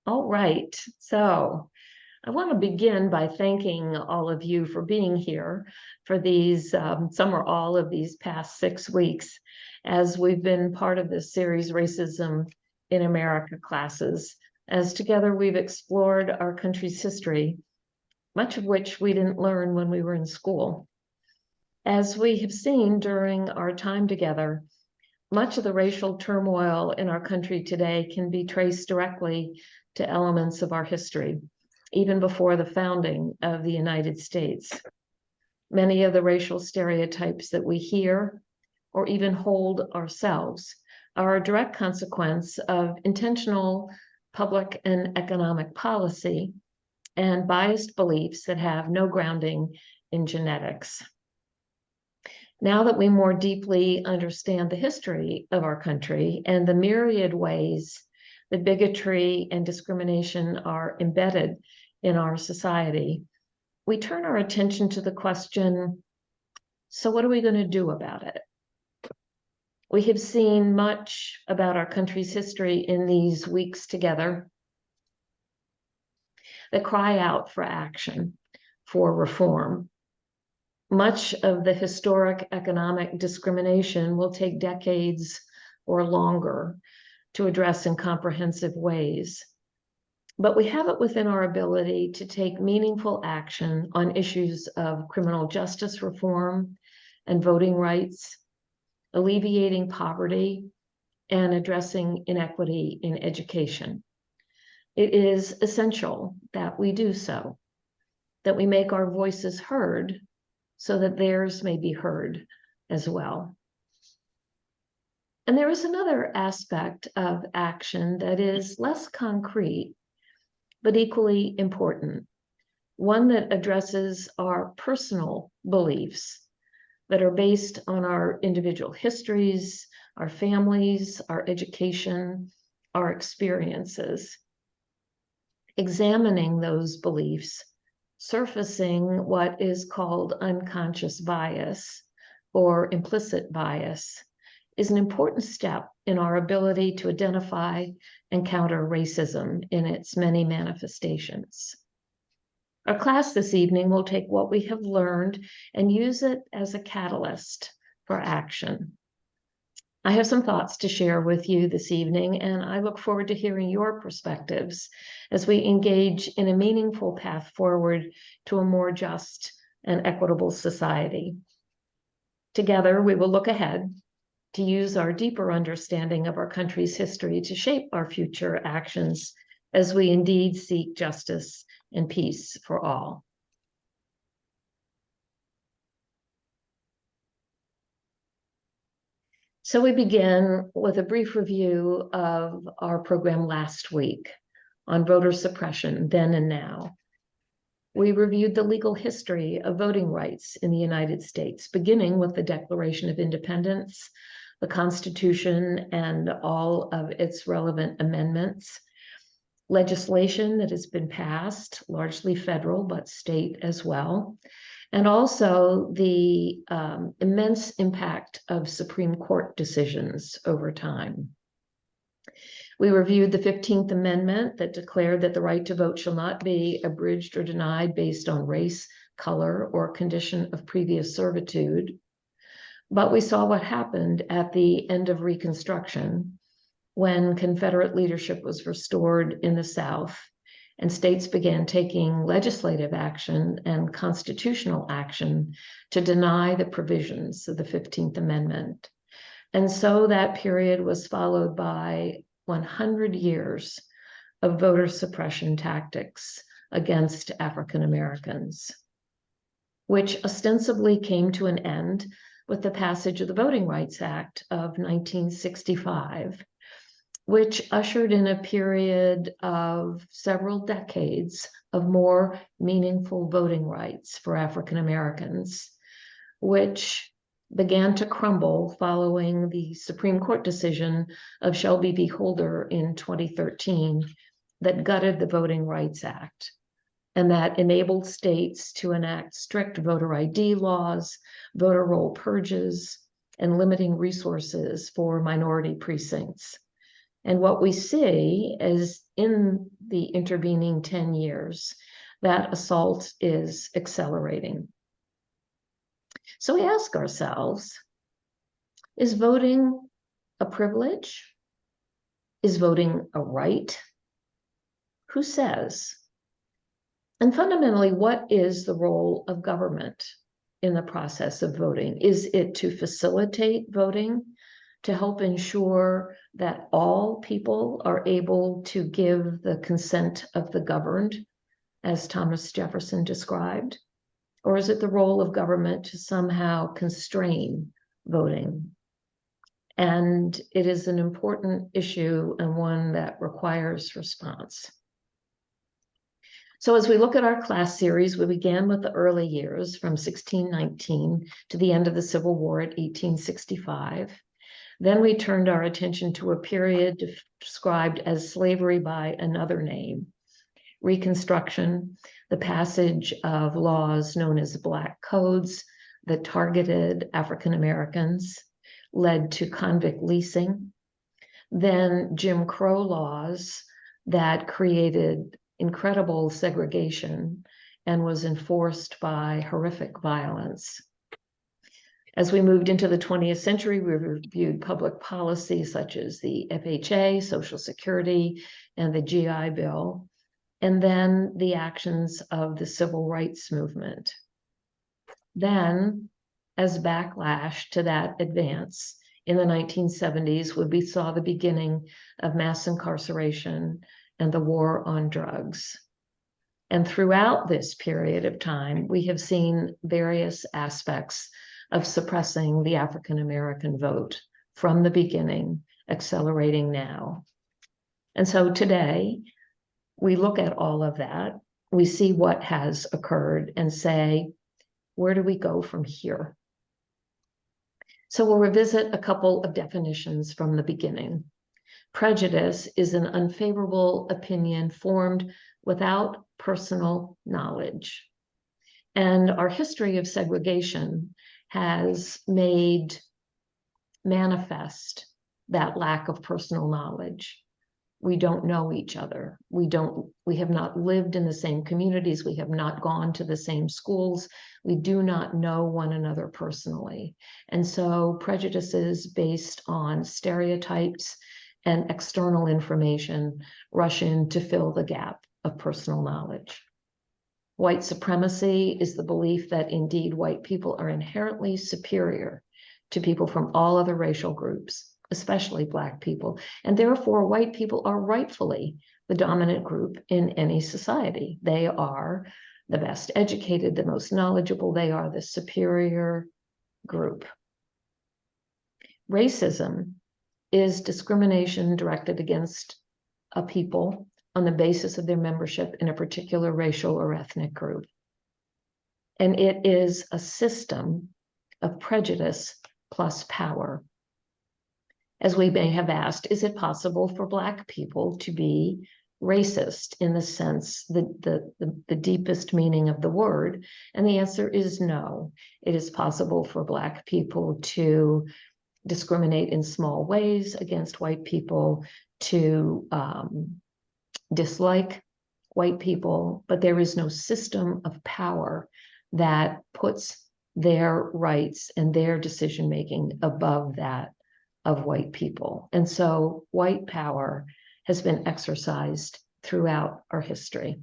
All right, so I want to begin by thanking all of you for being here for these, some or all of these past 6 weeks, as we've been part of this series, Racism in America classes, as together we've explored our country's history, much of which we didn't learn when we were in school. As we have seen during our time together, much of the racial turmoil in our country today can be traced directly to elements of our history, even before the founding of the United States. Many of the racial stereotypes that we hear or even hold ourselves are a direct consequence of intentional public and economic policy and biased beliefs that have no grounding in genetics. Now that we more deeply understand the history of our country and the myriad ways that bigotry and discrimination are embedded in our society, we turn our attention to the question, so what are we going to do about it? We have seen much about our country's history in these weeks together that cry out for action, for reform. Much of the historic economic discrimination will take decades or longer to address in comprehensive ways. But we have it within our ability to take meaningful action on issues of criminal justice reform and voting rights, alleviating poverty, and addressing inequity in education. It is essential that we do so, that we make our voices heard so that theirs may be heard as well. And there is another aspect of action that is less concrete, but equally important, one that addresses our personal beliefs that are based on our individual histories, our families, our education, our experiences. Examining those beliefs, surfacing what is called unconscious bias or implicit bias, is an important step in our ability to identify and counter racism in its many manifestations. Our class this evening will take what we have learned and use it as a catalyst for action. I have some thoughts to share with you this evening, and I look forward to hearing your perspectives as we engage in a meaningful path forward to a more just and equitable society. Together, we will look ahead to use our deeper understanding of our country's history to shape our future actions as we indeed seek justice and peace for all. So we begin with a brief review of our program last week on voter suppression, then and now. We reviewed the legal history of voting rights in the United States, beginning with the Declaration of Independence, the Constitution, and all of its relevant amendments, legislation that has been passed, largely federal, but state as well, and also the immense impact of Supreme Court decisions over time. We reviewed the 15th Amendment that declared that the right to vote shall not be abridged or denied based on race, color, or condition of previous servitude. But we saw what happened at the end of Reconstruction when Confederate leadership was restored in the South and states began taking legislative action and constitutional action to deny the provisions of the 15th Amendment. And so that period was followed by 100 years of voter suppression tactics against African Americans, which ostensibly came to an end with the passage of the Voting Rights Act of 1965, which ushered in a period of several decades of more meaningful voting rights for African Americans, which began to crumble following the Supreme Court decision of Shelby v. Holder in 2013 that gutted the Voting Rights Act and that enabled states to enact strict voter ID laws, voter roll purges, and limiting resources for minority precincts. And what we see is in the intervening 10 years, that assault is accelerating. So we ask ourselves, is voting a privilege? Is voting a right? Who says? And fundamentally, what is the role of government in the process of voting? Is it to facilitate voting, to help ensure that all people are able to give the consent of the governed, as Thomas Jefferson described? Or is it the role of government to somehow constrain voting? And it is an important issue and one that requires response. So as we look at our class series, we began with the early years from 1619 to the end of the Civil War at 1865. Then we turned our attention to a period described as slavery by another name, Reconstruction, the passage of laws known as Black Codes that targeted African Americans, led to convict leasing, then Jim Crow laws that created incredible segregation and was enforced by horrific violence. As we moved into the 20th century, we reviewed public policy such as the FHA, Social Security, and the GI Bill, and then the actions of the civil rights movement. Then, as backlash to that advance, in the 1970s, when we saw the beginning of mass incarceration and the war on drugs. And throughout this period of time, we have seen various aspects of suppressing the African American vote from the beginning, accelerating now. And so today, we look at all of that, we see what has occurred and say, where do we go from here? So we'll revisit a couple of definitions from the beginning. Prejudice is an unfavorable opinion formed without personal knowledge. And our history of segregation has made manifest that lack of personal knowledge. We don't know each other. We have not lived in the same communities. We have not gone to the same schools. We do not know one another personally. And so prejudices based on stereotypes and external information rush in to fill the gap of personal knowledge. White supremacy is the belief that indeed white people are inherently superior to people from all other racial groups, especially Black people, and therefore white people are rightfully the dominant group in any society. They are the best educated, the most knowledgeable, they are the superior group. Racism is discrimination directed against a people on the basis of their membership in a particular racial or ethnic group. And it is a system of prejudice plus power. As we may have asked, is it possible for Black people to be racist in the sense, the deepest meaning of the word? And the answer is no. It is possible for Black people to discriminate in small ways against white people, to dislike white people, but there is no system of power that puts their rights and their decision-making above that of white people. And so white power has been exercised throughout our history.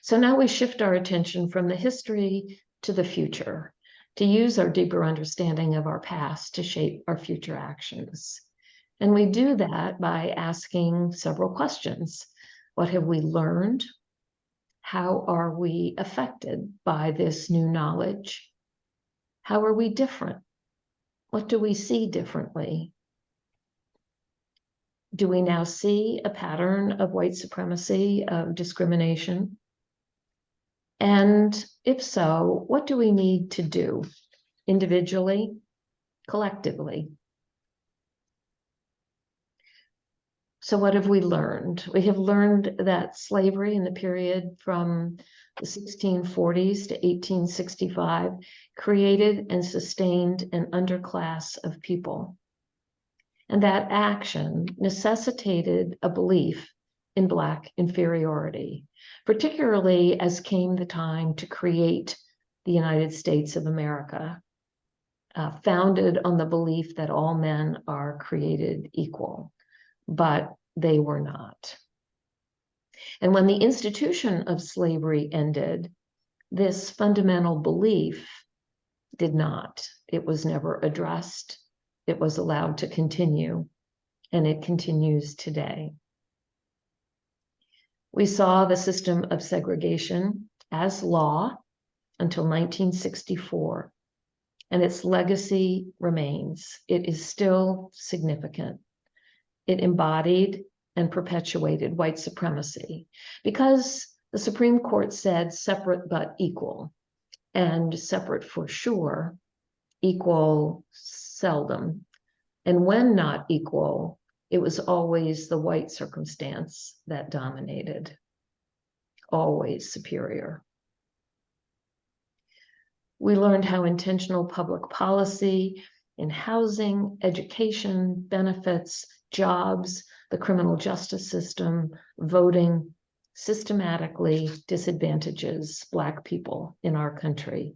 So now we shift our attention from the history to the future, to use our deeper understanding of our past to shape our future actions. And we do that by asking several questions. What have we learned? How are we affected by this new knowledge? How are we different? What do we see differently? Do we now see a pattern of white supremacy, of discrimination? And if so, what do we need to do individually, collectively? So what have we learned? We have learned that slavery in the period from the 1640s to 1865 created and sustained an underclass of people. And that action necessitated a belief in Black inferiority, particularly as came the time to create the United States of America, founded on the belief that all men are created equal, but they were not. And when the institution of slavery ended, this fundamental belief did not. It was never addressed. It was allowed to continue, and it continues today. We saw the system of segregation as law until 1964, and its legacy remains. It is still significant. It embodied and perpetuated white supremacy because the Supreme Court said separate but equal, and separate for sure, equal seldom. And when not equal, it was always the white circumstance that dominated, always superior. We learned how intentional public policy in housing, education, benefits, jobs, the criminal justice system, voting, systematically disadvantages Black people in our country.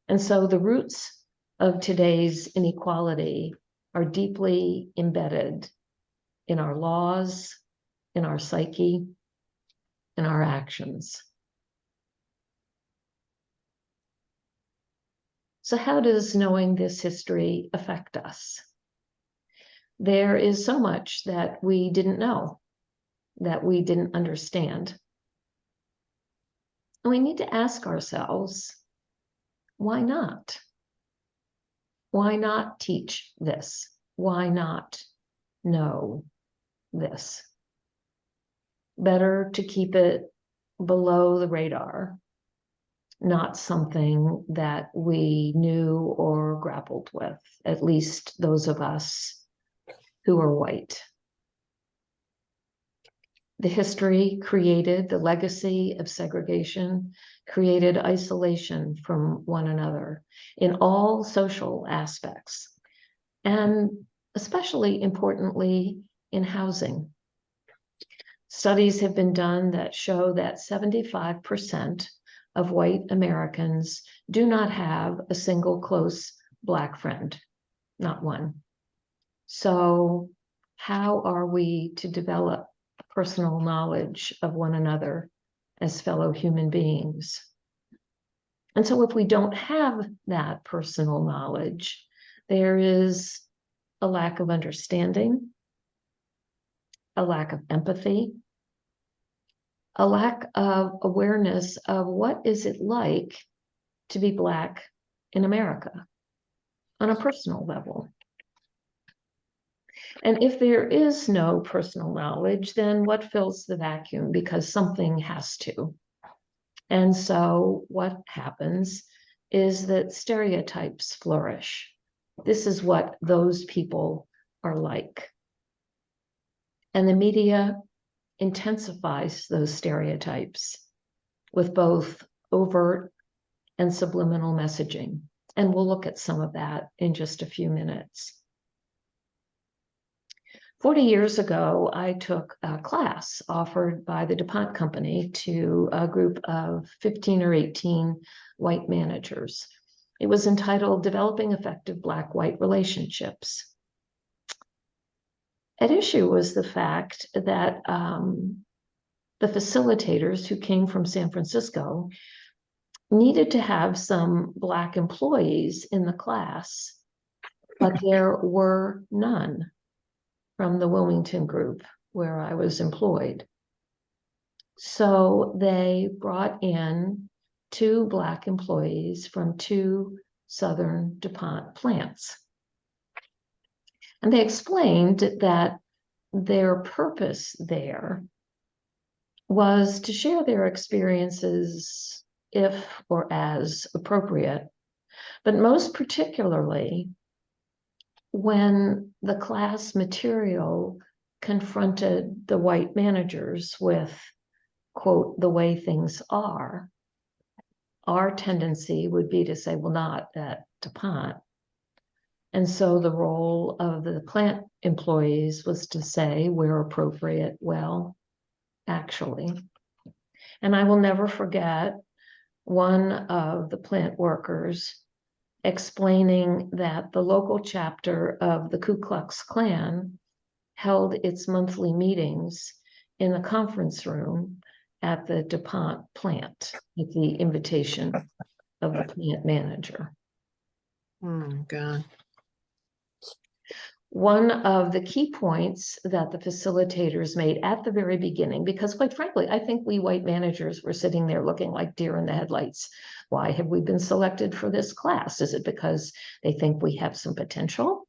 And so the roots of today's inequality are deeply embedded in our laws, in our psyche, in our actions. So how does knowing this history affect us? There is so much that we didn't know, that we didn't understand. And we need to ask ourselves, why not? Why not teach this? Why not know this? Better to keep it below the radar, not something that we knew or grappled with, at least those of us who are white. The history created the legacy of segregation, created isolation from one another in all social aspects, and especially importantly in housing. Studies have been done that show that 75% of white Americans do not have a single close Black friend, not one. So how are we to develop personal knowledge of one another as fellow human beings? And so if we don't have that personal knowledge, there is a lack of understanding, a lack of empathy, a lack of awareness of what is it like to be Black in America on a personal level. And if there is no personal knowledge, then what fills the vacuum? Because something has to. And so what happens is that stereotypes flourish. This is what those people are like. And the media intensifies those stereotypes with both overt and subliminal messaging. And we'll look at some of that in just a few minutes. 40 years ago, I took a class offered by the DuPont Company to a group of 15 or 18 white managers. It was entitled Developing Effective Black-White Relationships. At issue was the fact that the facilitators who came from San Francisco needed to have some Black employees in the class, but there were none from the Wilmington group where I was employed. So they brought in 2 Black employees from 2 Southern DuPont plants. And they explained that their purpose there was to share their experiences if or as appropriate, but most particularly when the class material confronted the white managers with, quote, the way things are, our tendency would be to say, well, not at DuPont. And so the role of the plant employees was to say, where appropriate, well, actually. And I will never forget one of the plant workers explaining that the local chapter of the Ku Klux Klan held its monthly meetings in the conference room at the DuPont plant at the invitation of the plant manager. Oh, God. One of the key points that the facilitators made at the very beginning, because quite frankly, I think we white managers were sitting there looking like deer in the headlights. Why have we been selected for this class? Is it because they think we have some potential?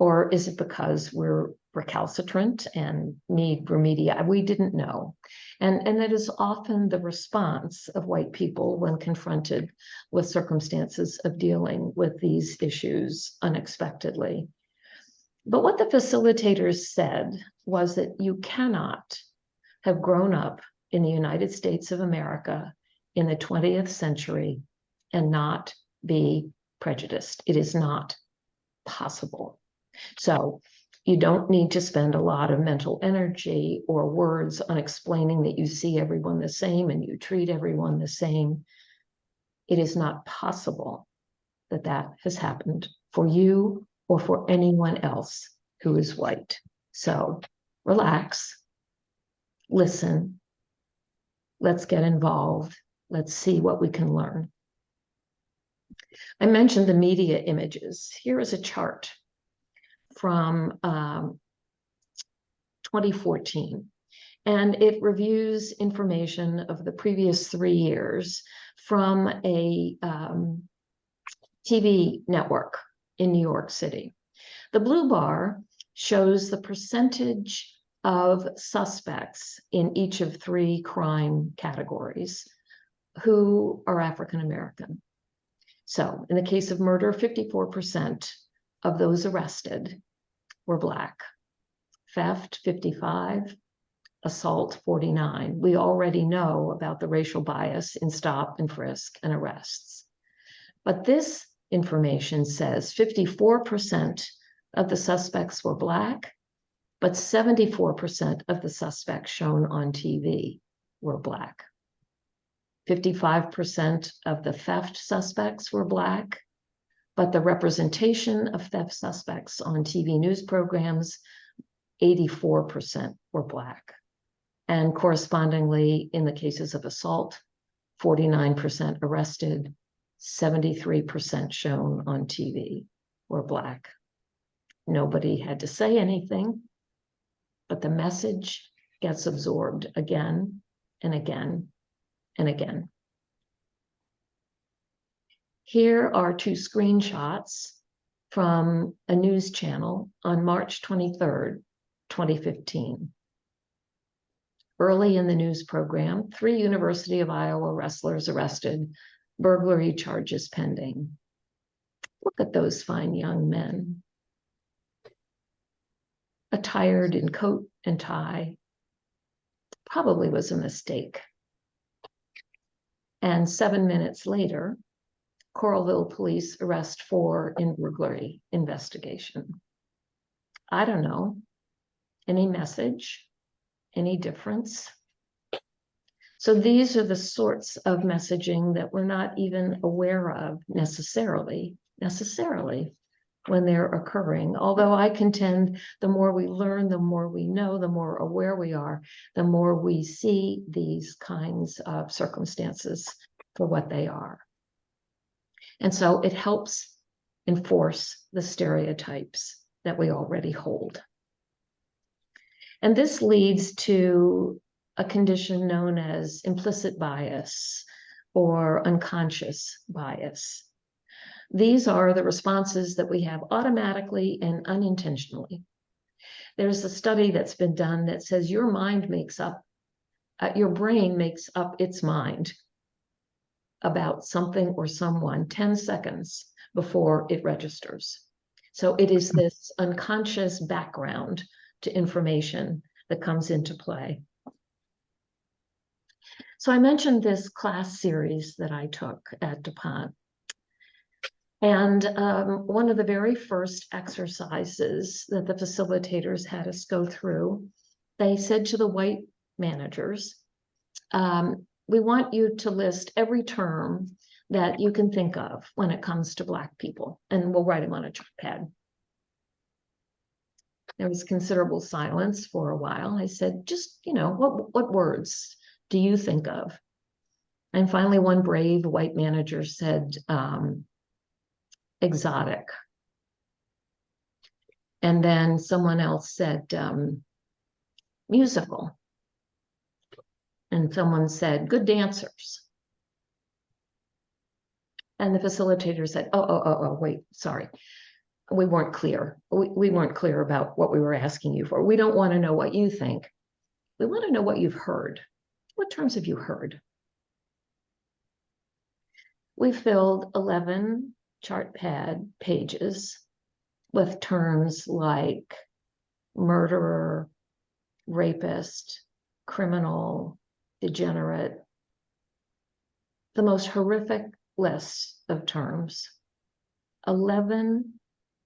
Or is it because we're recalcitrant and need remediation? We didn't know. And that is often the response of white people when confronted with circumstances of dealing with these issues unexpectedly. But what the facilitators said was that you cannot have grown up in the United States of America in the 20th century and not be prejudiced. It is not possible. So you don't need to spend a lot of mental energy or words on explaining that you see everyone the same and you treat everyone the same. It is not possible that that has happened for you or for anyone else who is white. So relax, listen, let's get involved, let's see what we can learn. I mentioned the media images. Here is a chart from 2014, and it reviews information of the previous 3 years from a TV network in New York City. The blue bar shows the percentage of suspects in each of 3 crime categories who are African American. So in the case of murder, 54% of those arrested were Black. Theft, 55, assault, 49. We already know about the racial bias in stop and frisk and arrests. But this information says 54% of the suspects were Black, but 74% of the suspects shown on TV were Black. 55% of the theft suspects were Black, but the representation of theft suspects on TV news programs, 84% were Black. And correspondingly, in the cases of assault, 49% arrested, 73% shown on TV were Black. Nobody had to say anything, but the message gets absorbed again and again and again. Here are 2 screenshots from a news channel on March 23rd, 2015. Early in the news program, 3 University of Iowa wrestlers arrested, burglary charges pending. Look at those fine young men, attired in coat and tie. Probably was a mistake. And 7 minutes later, Coralville police arrest 4 in burglary investigation. I don't know. Any message? Any difference? So these are the sorts of messaging that we're not even aware of necessarily when they're occurring. Although I contend the more we learn, the more we know, the more aware we are, the more we see these kinds of circumstances for what they are. And so it helps enforce the stereotypes that we already hold. And this leads to a condition known as implicit bias or unconscious bias. These are the responses that we have automatically and unintentionally. There's a study that's been done that says your brain makes up its mind about something or someone 10 seconds before it registers. So it is this unconscious background to information that comes into play. So I mentioned this class series that I took at DuPont. And one of the very first exercises that the facilitators had us go through, they said to the white managers, we want you to list every term that you can think of when it comes to Black people, and we'll write them on a chalk pad. There was considerable silence for a while. I said, just, what words do you think of? And finally, one brave white manager said, exotic. And then someone else said, musical. And someone said, good dancers. And the facilitator said, wait, sorry. We weren't clear. We weren't clear about what we were asking you for. We don't want to know what you think. We want to know what you've heard. What terms have you heard? We filled 11 chart pad pages with terms like murderer, rapist, criminal, degenerate, the most horrific list of terms. 11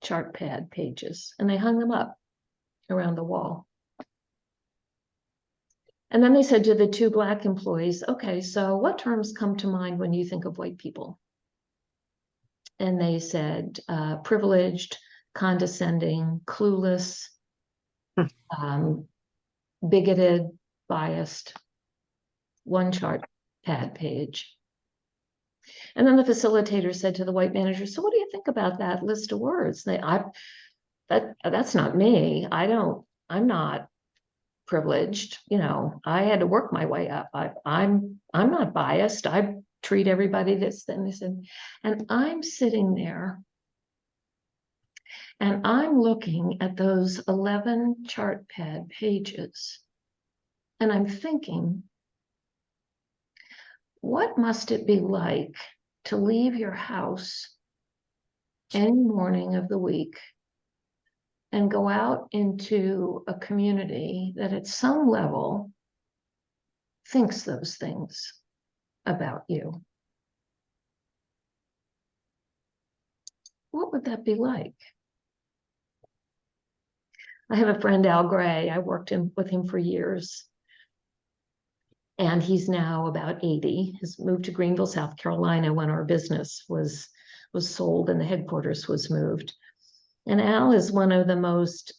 chart pad pages, and they hung them up around the wall. And then they said to the 2 Black employees, okay, so what terms come to mind when you think of white people? And they said privileged, condescending, clueless, bigoted, biased. One chart pad page. And then the facilitator said to the white manager, so what do you think about that list of words? That's not me. I'm not privileged. I had to work my way up. I'm not biased. I treat everybody this, then this, and I'm sitting there and I'm looking at those 11 chart pad pages and I'm thinking, what must it be like to leave your house any morning of the week and go out into a community that at some level thinks those things about you? What would that be like? I have a friend, Al Gray. I worked with him for years. And he's now about 80. He's moved to Greenville, South Carolina when our business was sold and the headquarters was moved. And Al is one of the most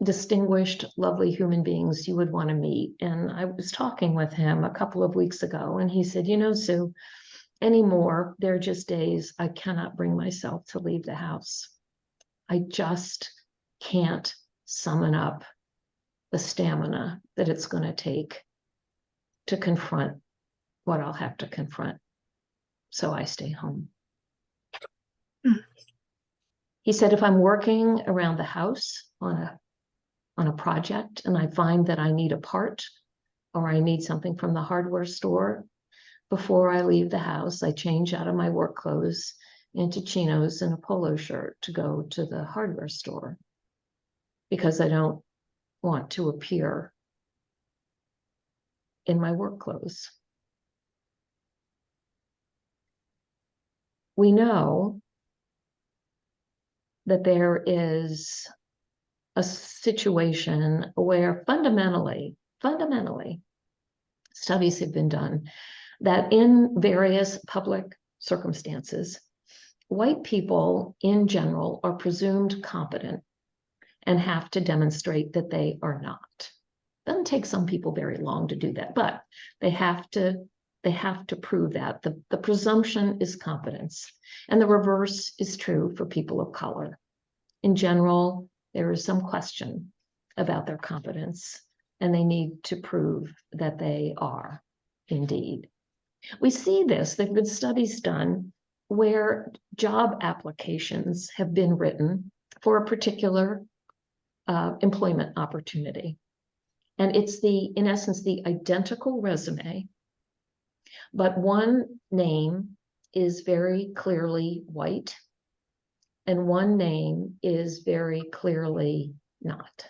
distinguished, lovely human beings you would want to meet. And I was talking with him a couple of weeks ago, and he said, Sue, anymore, there are just days I cannot bring myself to leave the house. I just can't summon up the stamina that it's going to take to confront what I'll have to confront. So I stay home. He said, if I'm working around the house on a project and I find that I need a part or I need something from the hardware store, before I leave the house, I change out of my work clothes into chinos and a polo shirt to go to the hardware store because I don't want to appear in my work clothes. We know that there is a situation where fundamentally, studies have been done that in various public circumstances, white people in general are presumed competent and have to demonstrate that they are not. Doesn't take some people very long to do that, but they have to prove that. The presumption is competence, and the reverse is true for people of color. In general, there is some question about their competence, and they need to prove that they are indeed. We see this, there have been studies done where job applications have been written for a particular employment opportunity. And it's in essence, the identical resume, but one name is very clearly white and one name is very clearly not.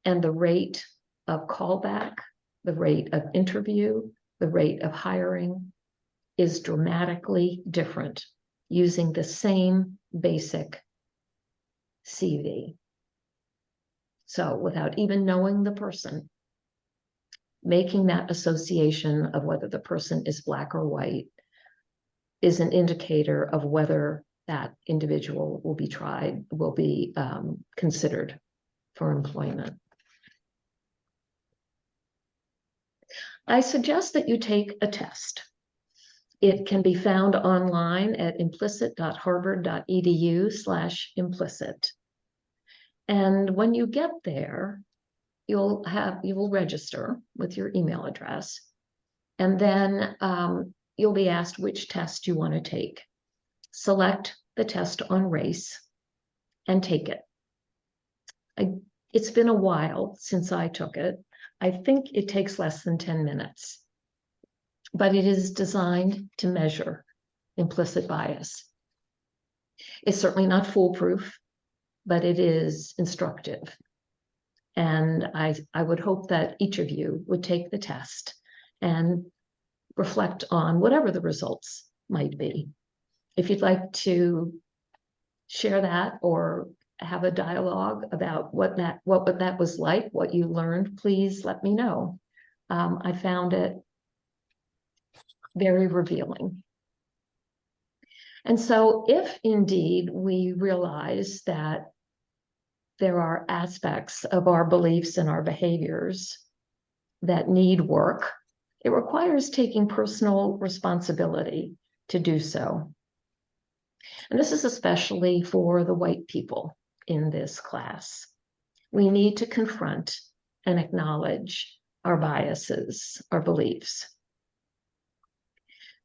And the rate of callback, the rate of interview, the rate of hiring is dramatically different using the same basic CV. So without even knowing the person, making that association of whether the person is Black or white is an indicator of whether that individual will be considered for employment. I suggest that you take a test. It can be found online at implicit.harvard.edu/implicit. And when you get there, you will register with your email address, and then you'll be asked which test you want to take. Select the test on race and take it. It's been a while since I took it. I think it takes less than 10 minutes, but it is designed to measure implicit bias. It's certainly not foolproof, but it is instructive. And I would hope that each of you would take the test and reflect on whatever the results might be. If you'd like to share that or have a dialogue about what that was like, what you learned, please let me know. I found it very revealing. And so if indeed we realize that there are aspects of our beliefs and our behaviors that need work, it requires taking personal responsibility to do so. And this is especially for the white people in this class. We need to confront and acknowledge our biases, our beliefs.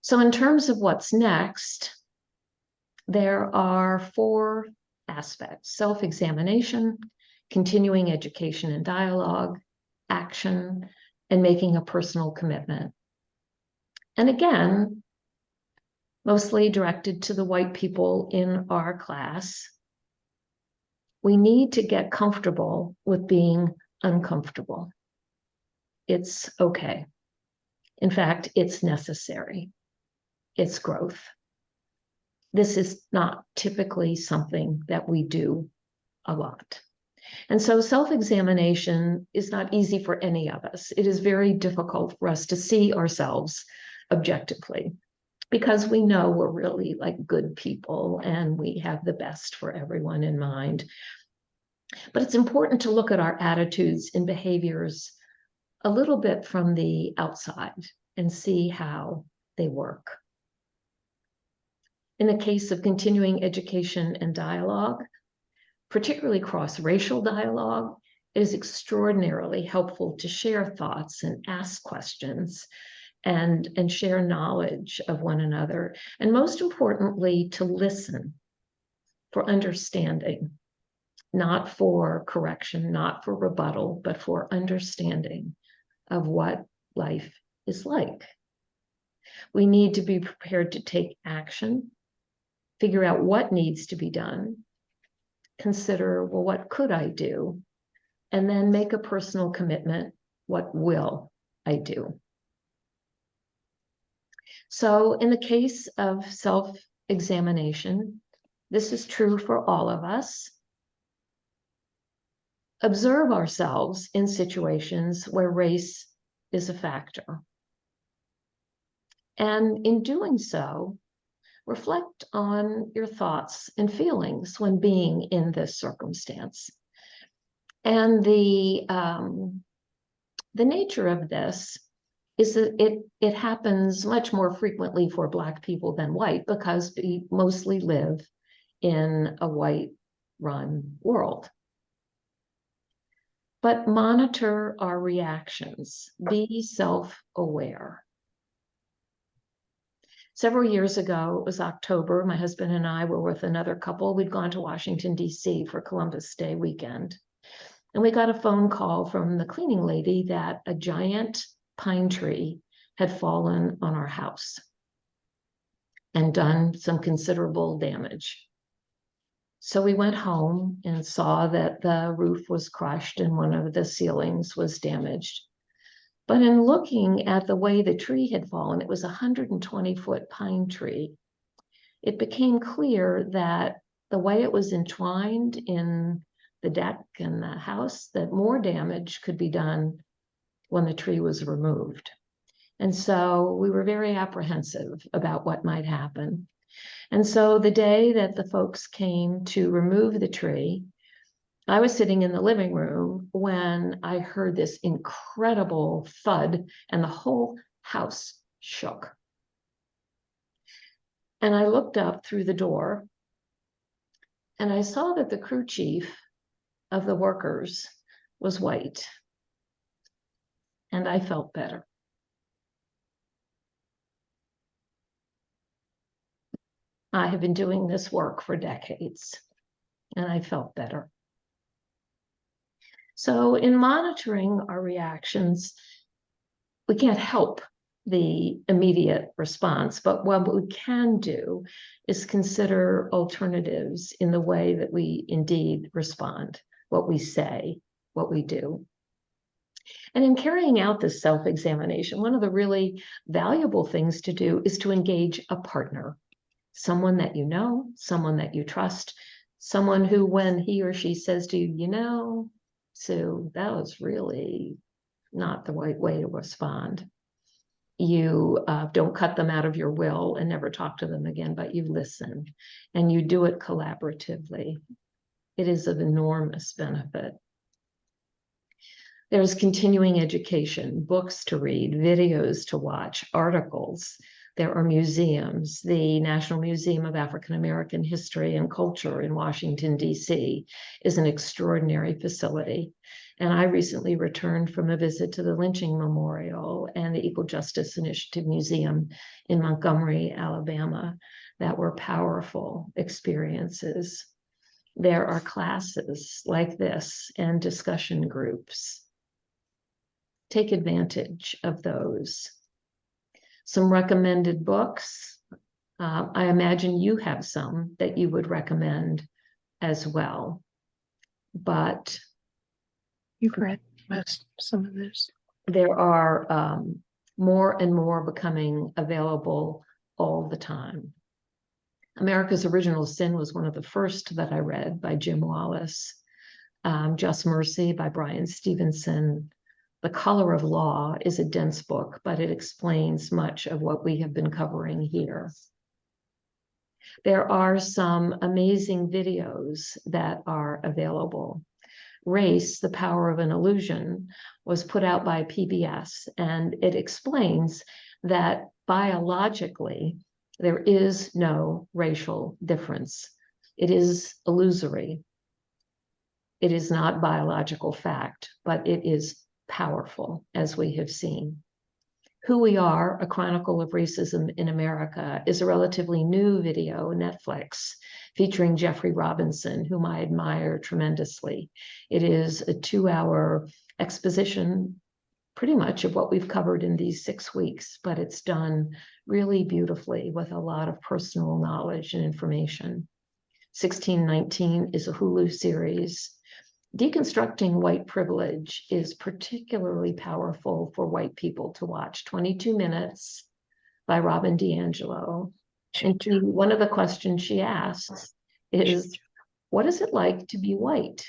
So in terms of what's next, there are 4 aspects: self-examination, continuing education and dialogue, action, and making a personal commitment. And again, mostly directed to the white people in our class, we need to get comfortable with being uncomfortable. It's okay. In fact, it's necessary. It's growth. This is not typically something that we do a lot. And so self-examination is not easy for any of us. It is very difficult for us to see ourselves objectively, because we know we're really like good people and we have the best for everyone in mind. But it's important to look at our attitudes and behaviors a little bit from the outside and see how they work. In the case of continuing education and dialogue, particularly cross-racial dialogue, it is extraordinarily helpful to share thoughts and ask questions and share knowledge of one another. And most importantly, to listen for understanding, not for correction, not for rebuttal, but for understanding of what life is like. We need to be prepared to take action, figure out what needs to be done, consider, well, what could I do? And then make a personal commitment, what will I do? So in the case of self-examination, this is true for all of us. Observe ourselves in situations where race is a factor. And in doing so, reflect on your thoughts and feelings when being in this circumstance. And the nature of this is that it happens much more frequently for Black people than white, because we mostly live in a white-run world. But monitor our reactions. Be self-aware. Several years ago, it was October, my husband and I were with another couple. We'd gone to Washington, D.C. for Columbus Day weekend. And we got a phone call from the cleaning lady that a giant pine tree had fallen on our house and done some considerable damage. So we went home and saw that the roof was crushed and one of the ceilings was damaged. But in looking at the way the tree had fallen, it was a 120-foot pine tree. it became clear that the way it was entwined in the deck and the house, that more damage could be done when the tree was removed. And so we were very apprehensive about what might happen. And so the day that the folks came to remove the tree, I was sitting in the living room when I heard this incredible thud and the whole house shook. And I looked up through the door and I saw that the crew chief of the workers was white. And I felt better. I have been doing this work for decades, and I felt better. So in monitoring our reactions, we can't help the immediate response, but what we can do is consider alternatives in the way that we indeed respond, what we say, what we do. And in carrying out this self-examination, one of the really valuable things to do is to engage a partner, someone that you know, someone that you trust, someone who, when he or she says to you, you know, Sue, that was really not the right way to respond. You don't cut them out of your will and never talk to them again, but you listen and you do it collaboratively. It is of enormous benefit. There's continuing education, books to read, videos to watch, articles. There are museums. The National Museum of African American History and Culture in Washington, D.C. is an extraordinary facility. And I recently returned from a visit to the Lynching Memorial and the Equal Justice Initiative Museum in Montgomery, Alabama, that were powerful experiences. There are classes like this and discussion groups. Take advantage of those. Some recommended books. I imagine you have some that you would recommend as well. But You've read some of this. There are more and more becoming available all the time. America's Original Sin was one of the first that I read by Jim Wallace. Just Mercy by Brian Stevenson. The Color of Law is a dense book, but it explains much of what we have been covering here. There are some amazing videos that are available. Race, The Power of an Illusion, was put out by PBS, and it explains that biologically, there is no racial difference. It is illusory. It is not biological fact, but it is powerful, as we have seen. Who We Are, A Chronicle of Racism in America, is a relatively new video, Netflix, featuring Jeffrey Robinson, whom I admire tremendously. It is a 2-hour exposition, pretty much of what we've covered in these 6 weeks, but it's done really beautifully with a lot of personal knowledge and information. 1619 is a Hulu series. Deconstructing White Privilege is particularly powerful for white people to watch. 22 minutes by Robin DiAngelo. And one of the questions she asks is, what is it like to be white?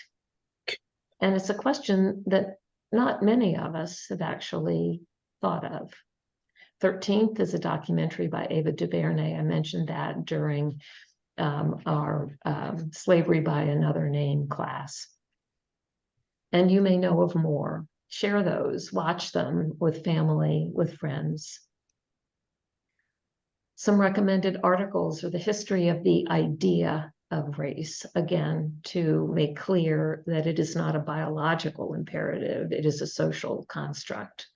And it's a question that not many of us have actually thought of. 13th is a documentary by Ava DuVernay. I mentioned that during our Slavery by Another Name class. And you may know of more. Share those, watch them with family, with friends. Some recommended articles are the history of the idea of race, again, to make clear that it is not a biological imperative, it is a social construct.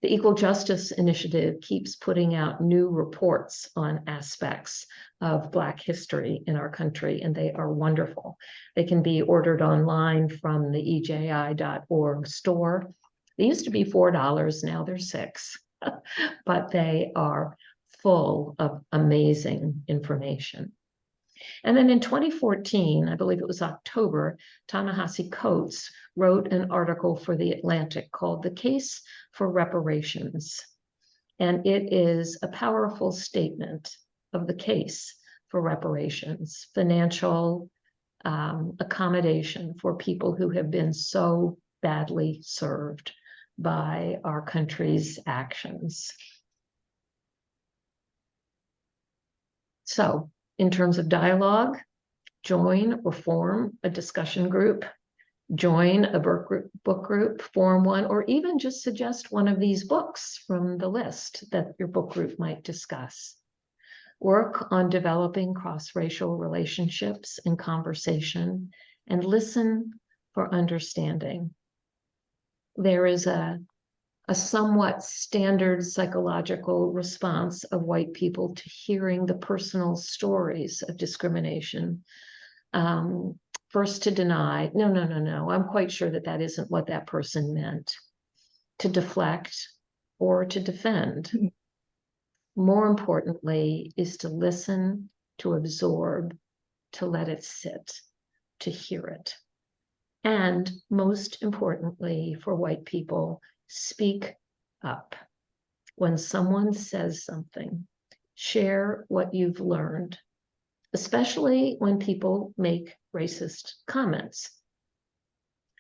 The Equal Justice Initiative keeps putting out new reports on aspects of Black history in our country, and they are wonderful. They can be ordered online from the EJI.org store. They used to be $4, now they're $6, but they are full of amazing information. And then in 2014, I believe it was October, Ta-Nehisi Coates wrote an article for The Atlantic called The Case for Reparations. And it is a powerful statement of the case for reparations, financial accommodation for people who have been so badly served by our country's actions. So, in terms of dialogue, join or form a discussion group, join a book group, form one, or even just suggest one of these books from the list that your book group might discuss. Work on developing cross-racial relationships and conversation, and listen for understanding. There is a somewhat standard psychological response of white people to hearing the personal stories of discrimination. First to deny, no, I'm quite sure that that isn't what that person meant. To deflect or to defend. More importantly, is to listen, to absorb, to let it sit, to hear it. And most importantly, for white people, speak up. When someone says something, share what you've learned, especially when people make racist comments.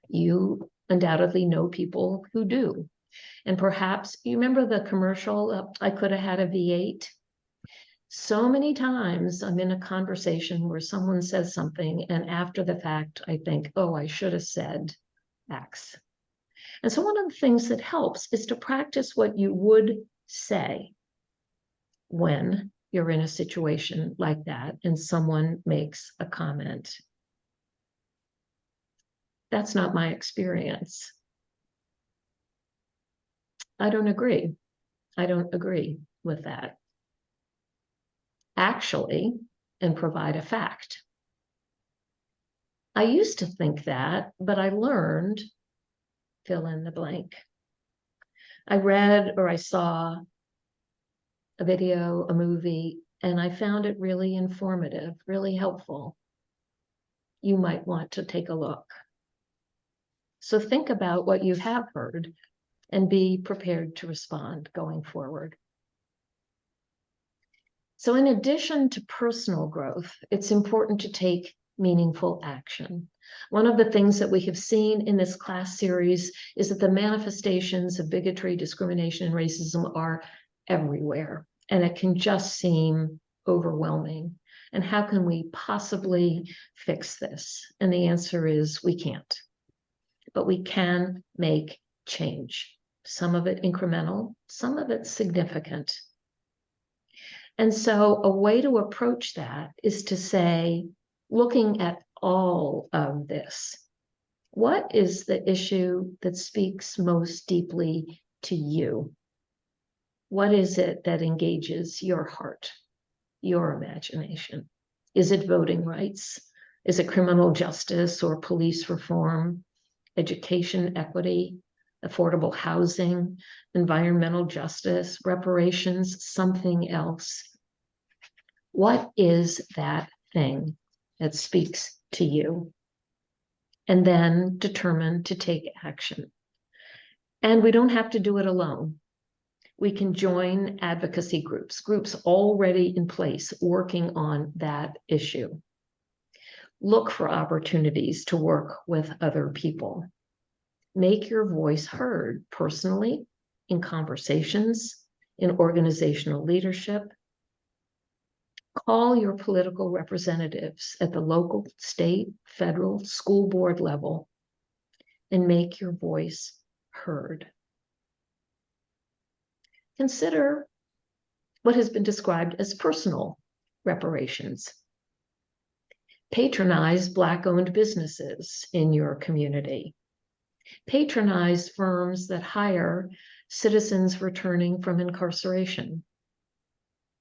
You undoubtedly know people who do. And perhaps you remember the commercial, I could have had a V8. So many times I'm in a conversation where someone says something, and after the fact, I think, oh, I should have said X. And so one of the things that helps is to practice what you would say when you're in a situation like that and someone makes a comment. That's not my experience. I don't agree. I don't agree with that. Actually, and provide a fact. I used to think that, but I learned, fill in the blank. I read or I saw a video, a movie, and I found it really informative, really helpful. You might want to take a look. So think about what you have heard and be prepared to respond going forward. So in addition to personal growth, it's important to take meaningful action. One of the things that we have seen in this class series is that the manifestations of bigotry, discrimination, and racism are everywhere, and it can just seem overwhelming. And how can we possibly fix this? And the answer is we can't, but we can make change. Some of it incremental, some of it significant. And so a way to approach that is to say, looking at all of this, what is the issue that speaks most deeply to you? What is it that engages your heart, your imagination? Is it voting rights? Is it criminal justice or police reform, education equity, affordable housing, environmental justice, reparations, something else? What is that thing that speaks to you? And then determine to take action. And we don't have to do it alone. We can join advocacy groups already in place working on that issue. Look for opportunities to work with other people. Make your voice heard personally, in conversations, in organizational leadership. Call your political representatives at the local, state, federal, school board level and make your voice heard. Consider what has been described as personal reparations. Patronize Black-owned businesses in your community. Patronize firms that hire citizens returning from incarceration.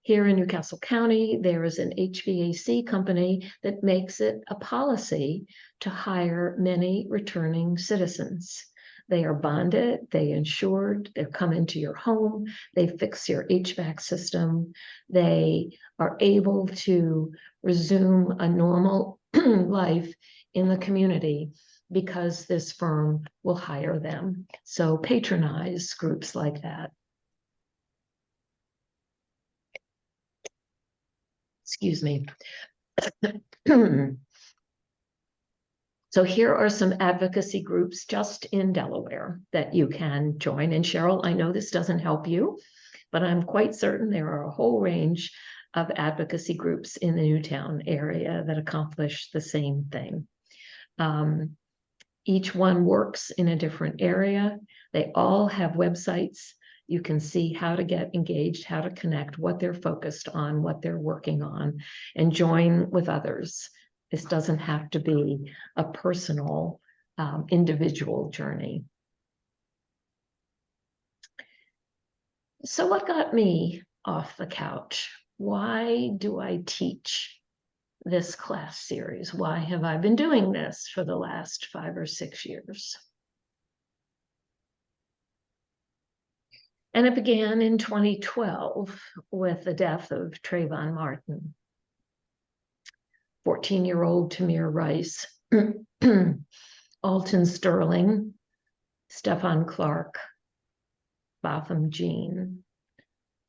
Here in Newcastle County, there is an HVAC company that makes it a policy to hire many returning citizens. They are bonded, they insured, they come into your home, they fix your HVAC system, they are able to resume a normal life in the community because this firm will hire them. So patronize groups like that. Excuse me. So here are some advocacy groups just in Delaware that you can join. And Cheryl, I know this doesn't help you, but I'm quite certain there are a whole range of advocacy groups in the Newtown area that accomplish the same thing. Each one works in a different area. They all have websites. You can see how to get engaged, how to connect, what they're focused on, what they're working on, and join with others. This doesn't have to be a personal, individual journey. So what got me off the couch? Why do I teach this class series? Why have I been doing this for the last 5 or 6 years? And it began in 2012 with the death of Trayvon Martin. 14-year-old Tamir Rice, Alton Sterling, Stephon Clark, Botham Jean,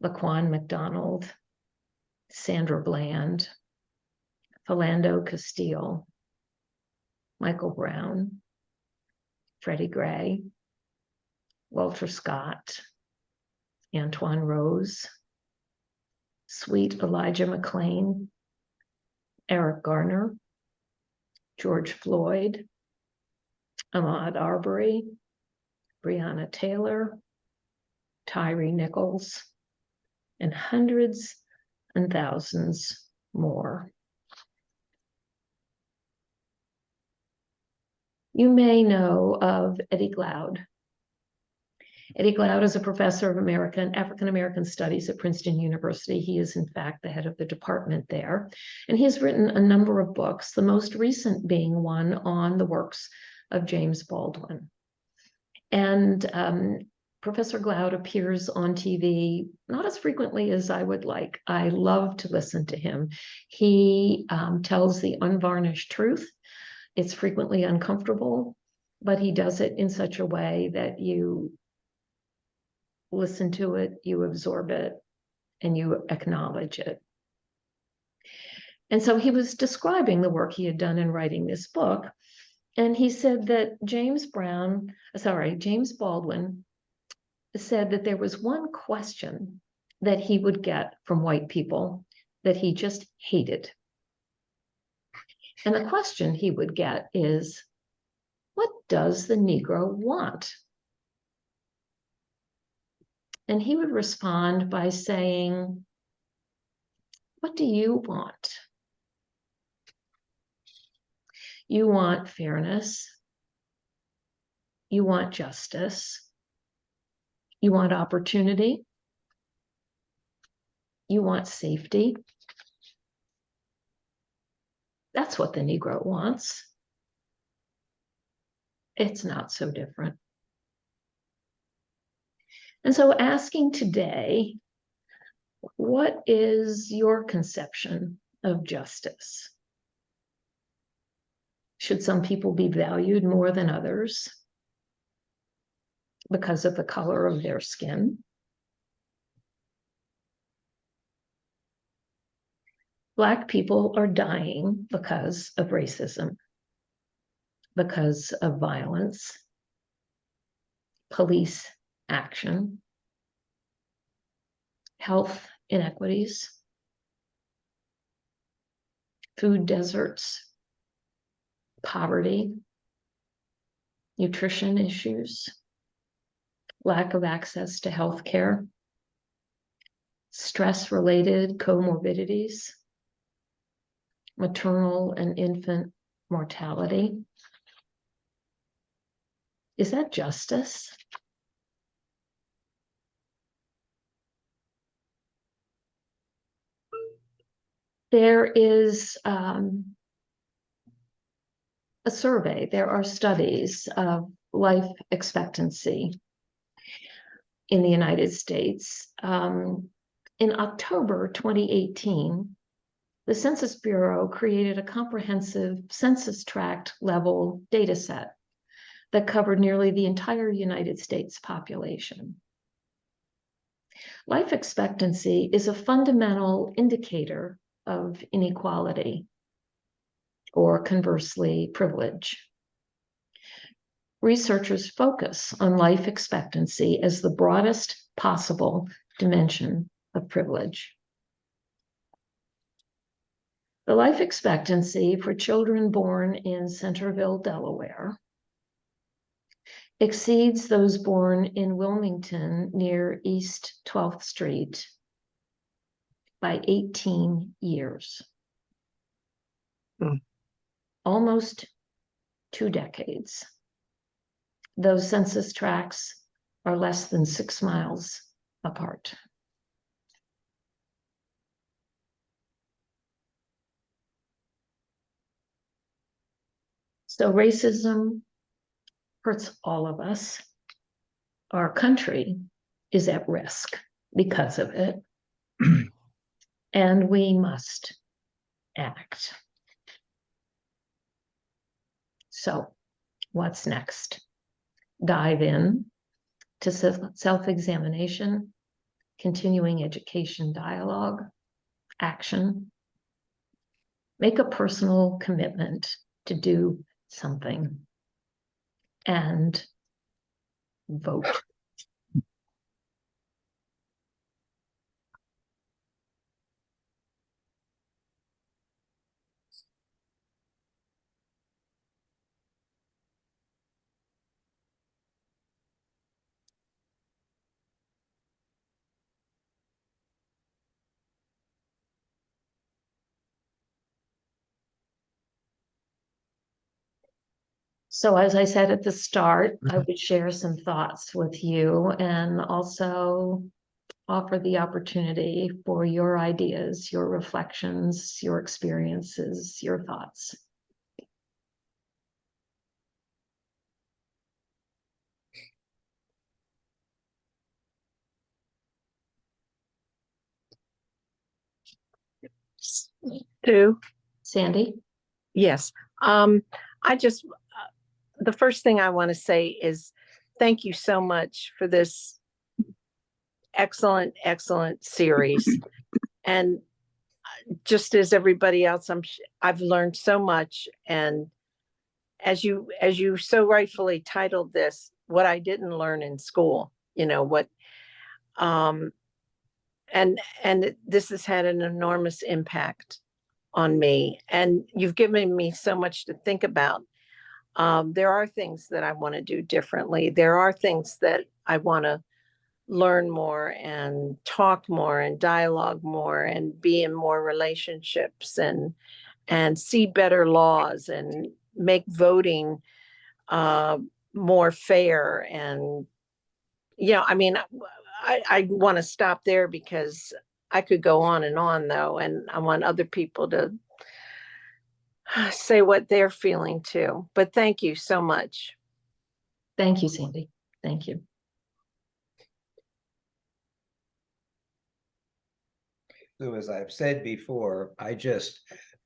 Laquan McDonald, Sandra Bland, Philando Castile, Michael Brown, Freddie Gray, Walter Scott, Antoine Rose, Sweet Elijah McClain, Eric Garner, George Floyd, Ahmaud Arbery, Breonna Taylor, Tyree Nichols, and hundreds and thousands more. You may know of Eddie Glaude. Eddie Glaude is a professor of African American Studies at Princeton University. He is, in fact, the head of the department there. And he has written a number of books, the most recent being one on the works of James Baldwin. And Professor Glaude appears on TV not as frequently as I would like. I love to listen to him. He tells the unvarnished truth. It's frequently uncomfortable, but he does it in such a way that you listen to it, you absorb it, and you acknowledge it. And so he was describing the work he had done in writing this book. And he said that James Baldwin said that there was one question that he would get from white people that he just hated. And the question he would get is, what does the Negro want? And he would respond by saying, what do you want? You want fairness. You want justice. You want opportunity. You want safety. That's what the Negro wants. It's not so different. And so asking today, what is your conception of justice? Should some people be valued more than others because of the color of their skin? Black people are dying because of racism, because of violence, police action, health inequities, food deserts, poverty, nutrition issues, lack of access to health care, stress-related comorbidities, maternal and infant mortality. Is that justice? There is a survey, there are studies of life expectancy in the United States. In October 2018, the Census Bureau created a comprehensive census tract level data set that covered nearly the entire United States population. Life expectancy is a fundamental indicator of inequality, or conversely, privilege. Researchers focus on life expectancy as the broadest possible dimension of privilege. The life expectancy for children born in Centerville, Delaware, exceeds those born in Wilmington near East 12th Street by 18 years. Almost 2 decades. Those census tracts are less than 6 miles apart. So racism hurts all of us. Our country is at risk because of it. And we must act. So what's next? Dive in to self-examination, continuing education dialogue, action. Make a personal commitment to do something and vote. So as I said at the start, I would share some thoughts with you and also offer the opportunity for your ideas, your reflections, your experiences, your thoughts. Sue? Sandy? Yes. I just, the first thing I want to say is thank you so much for this excellent, excellent series. And just as everybody else, I've learned so much. And as you so rightfully titled this, what I didn't learn in school, what, and this has had an enormous impact on me. And you've given me so much to think about. There are things that I want to do differently. There are things that I want to learn more and talk more and dialogue more and be in more relationships and see better laws and make voting more fair. And, I want to stop there because I could go on and on though. And I want other people to say what they're feeling too. But thank you so much. Thank you, Sandy. Thank you. So as I've said before, I just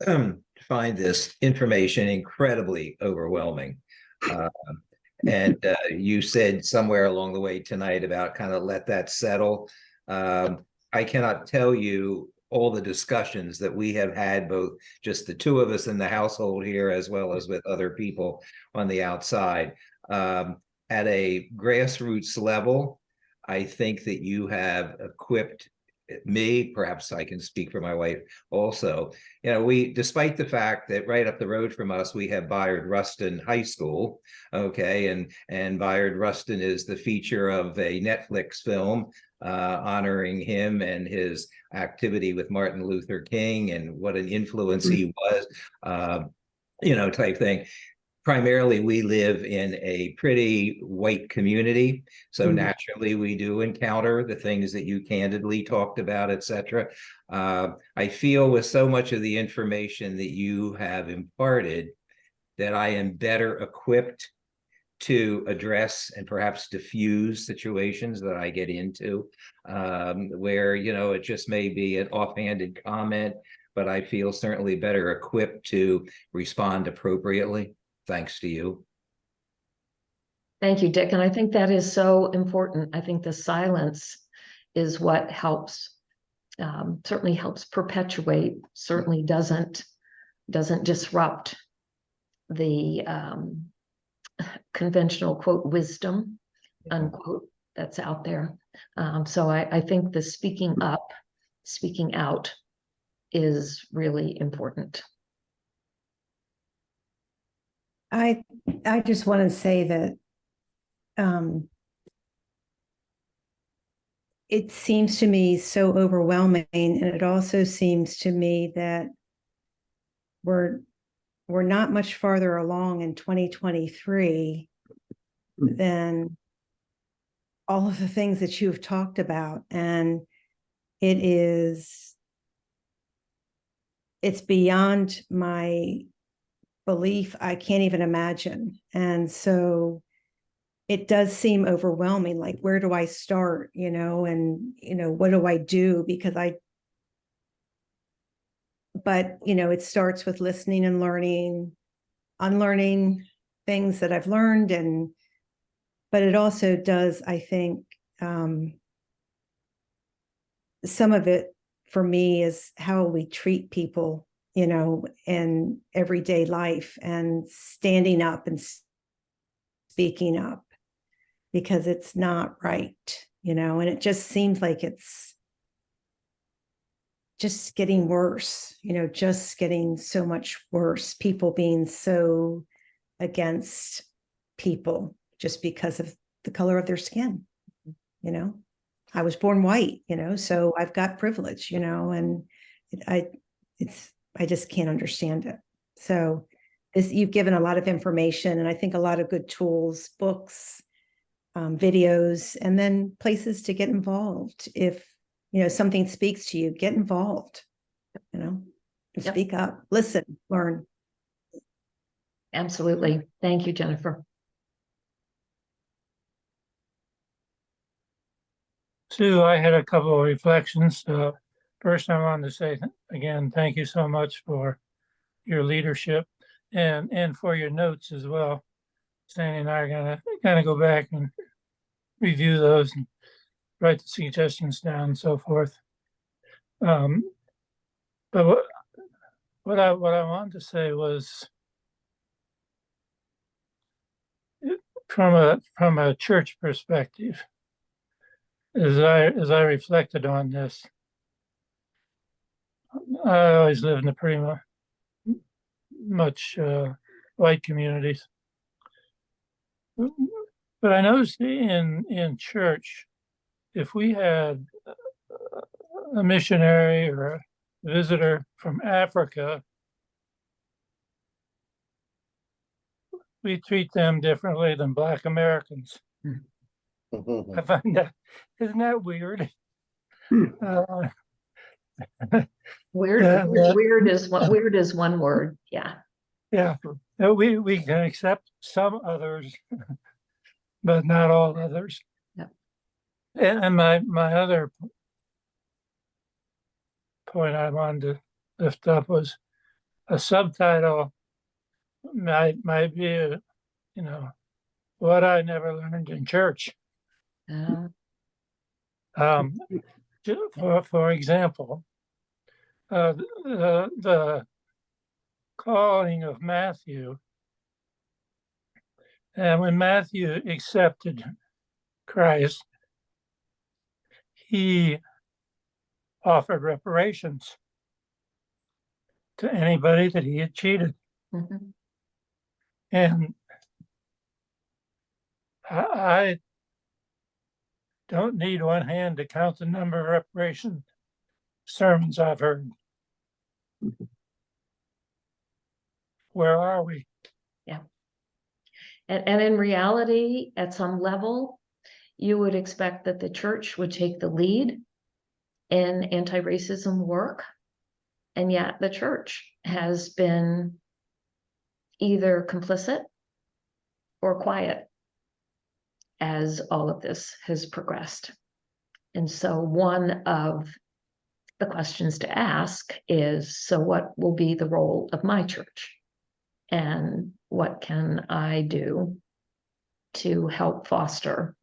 find this information incredibly overwhelming. And you said somewhere along the way tonight about kind of let that settle. I cannot tell you all the discussions that we have had, both just the two of us in the household here, as well as with other people on the outside. At a grassroots level, I think that you have equipped me, perhaps I can speak for my wife also. Despite the fact that right up the road from us, we have Bayard Rustin High School, okay, and Bayard Rustin is the feature of a Netflix film honoring him and his activity with Martin Luther King and what an influence he was, type thing. Primarily, we live in a pretty white community. So naturally, we do encounter the things that you candidly talked about, et cetera. I feel with so much of the information that you have imparted that I am better equipped to address and perhaps diffuse situations that I get into where, it just may be an offhanded comment, but I feel certainly better equipped to respond appropriately. Thanks to you. Thank you, Dick. And I think that is so important. I think the silence is what helps certainly helps perpetuate, certainly doesn't disrupt the conventional quote wisdom unquote that's out there. So I think the speaking up, speaking out is really important. I just want to say that it seems to me so overwhelming, and it also seems to me that we're not much farther along in 2023 than all of the things that you've talked about, and it's beyond my belief. I can't even imagine. And so it does seem overwhelming, like, where do I start, and, what do I do? Because but, it starts with listening and learning, unlearning things that I've learned. But it also does, I think, some of it for me is how we treat people, in everyday life, and standing up and speaking up, because it's not right, and it just seems like it's just getting worse, just getting so much worse. People being so against people just because of the color of their skin, I was born white, so I've got privilege, and I just can't understand it. So you've given a lot of information, and I think a lot of good tools, books, videos, and then places to get involved. If, something speaks to you, get involved, and speak up, listen, learn. Absolutely. Thank you, Jennifer. Sue, I had a couple of reflections. First, I wanted to say again, thank you so much for your leadership and for your notes as well. Sandy and I are gonna go back and review those and write the suggestions down and so forth. But what I wanted to say was, from a church perspective, as I reflected on this, I always lived in a pretty much white communities, but I noticed in church, if we had a missionary or a visitor from Africa, we treat them differently than Black Americans. I find that, isn't that weird? Weird is one word. Yeah. Yeah, we can accept some others, but not all others. Yep. And my other point I wanted to lift up was a subtitle might be, what I never learned in church. For example, the calling of Matthew, and when Matthew accepted Christ, he offered reparations to anybody that he had cheated. Mm-hmm. And I don't need one hand to count the number of reparation sermons I've heard. Where are we? Yeah. And in reality, at some level, you would expect that the church would take the lead in anti-racism work. And yet the church has been either complicit or quiet as all of this has progressed. And so one of the questions to ask is, so what will be the role of my church? And what can I do to help foster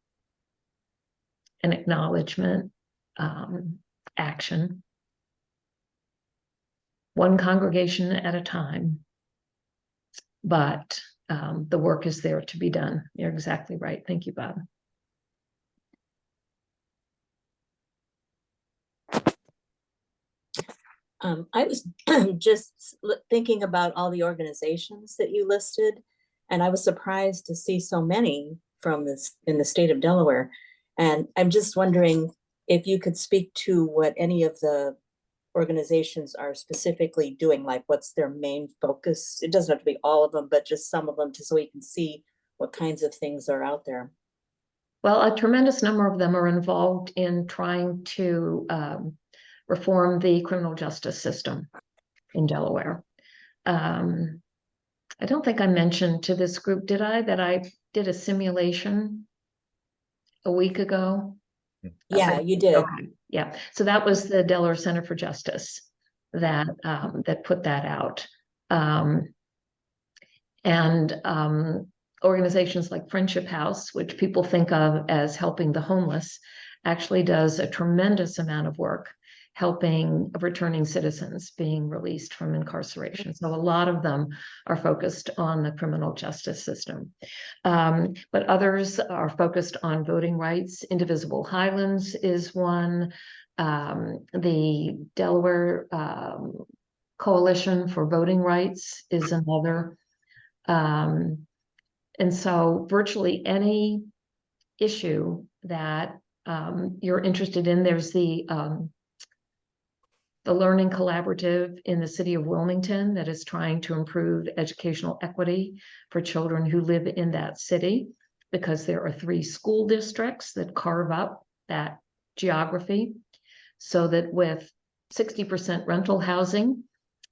an acknowledgement, action, one congregation at a time. But the work is there to be done. You're exactly right. Thank you, Bob. I was just thinking about all the organizations that you listed, and I was surprised to see so many from this in the state of Delaware. And I'm just wondering if you could speak to what any of the organizations are specifically doing, like what's their main focus? It doesn't have to be all of them, but just some of them, so we can see what kinds of things are out there. Well, a tremendous number of them are involved in trying to reform the criminal justice system in Delaware. I don't think I mentioned to this group, did I, that I did a simulation a week ago? Yeah, you did. Okay. Yeah, so that was the Delaware Center for Justice that that put that out. Organizations like Friendship House, which people think of as helping the homeless, actually does a tremendous amount of work helping returning citizens being released from incarceration. So a lot of them are focused on the criminal justice system. But others are focused on voting rights. Indivisible Highlands is one. The Delaware Coalition for Voting Rights is another. And so virtually any issue that you're interested in, there's the Learning Collaborative in the city of Wilmington that is trying to improve educational equity for children who live in that city, because there are 3 school districts that carve up that geography, so that with 60% rental housing,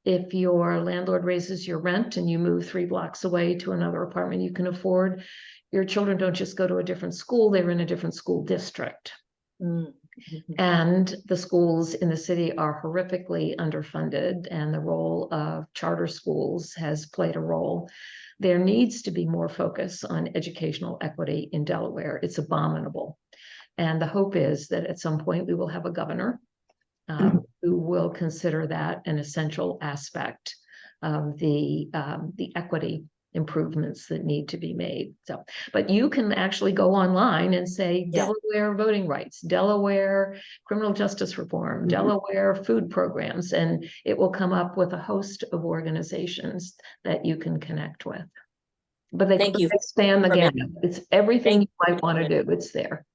if your landlord raises your rent and you move 3 blocks away to another apartment you can afford, your children don't just go to a different school, they're in a different school district. Mm-hmm. And the schools in the city are horrifically underfunded, and the role of charter schools has played a role. There needs to be more focus on educational equity in Delaware. It's abominable. And the hope is that at some point we will have a governor who will consider that an essential aspect of the equity improvements that need to be made. So, but you can actually go online and say Delaware voting rights, Delaware criminal justice reform, Delaware food programs, and it will come up with a host of organizations that you can connect with. But they span the gamut. It's everything you might want to do. It's there.